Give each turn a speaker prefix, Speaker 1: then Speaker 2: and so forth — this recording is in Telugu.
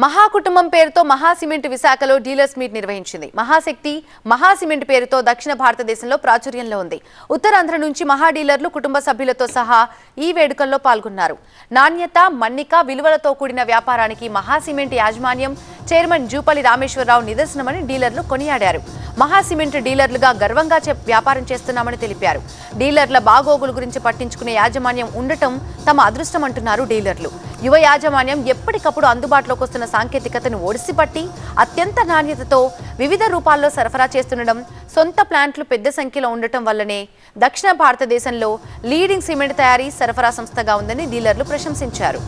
Speaker 1: మహాకుటుంబం పేరుతో మహాసిమెంట్ విశాఖలో డీలర్స్ మీట్ నిర్వహించింది. మహాశక్తి మహాసిమెంట్ పేరుతో దక్షిణ భారతదేశంలో ప్రాచుర్యంలో ఉంది. ఉత్తరాంధ్ర నుంచి మహా డీలర్లు కుటుంబ సభ్యులతో సహా ఈ వేడుకల్లో పాల్గొన్నారు. నాణ్యత, మన్నిక, విలువలతో కూడిన వ్యాపారానికి మహాసిమెంట్ యాజమాన్యం చైర్మన్ జూపల్లి రామేశ్వరరావు నిదర్శనమని డీలర్లు కొనియాడారు. మహాసిమెంట్ డీలర్లుగా గర్వంగా వ్యాపారం చేస్తున్నామని తెలిపారు. డీలర్ల బాగోగుల గురించి పట్టించుకునే యాజమాన్యం ఉండటం తమ అదృష్టం అంటున్నారు డీలర్లు. యువ యాజమాన్యం ఎప్పటికప్పుడు అందుబాటులోకి వస్తున్న సాంకేతికతను ఒడిసిపట్టి అత్యంత నాణ్యతతో వివిధ రూపాల్లో సరఫరా చేస్తుండడం, సొంత ప్లాంట్లు పెద్ద సంఖ్యలో ఉండటం వల్లనే దక్షిణ భారతదేశంలో లీడింగ్ సిమెంట్ తయారీ సరఫరా సంస్థగా ఉందని డీలర్లు ప్రశంసించారు.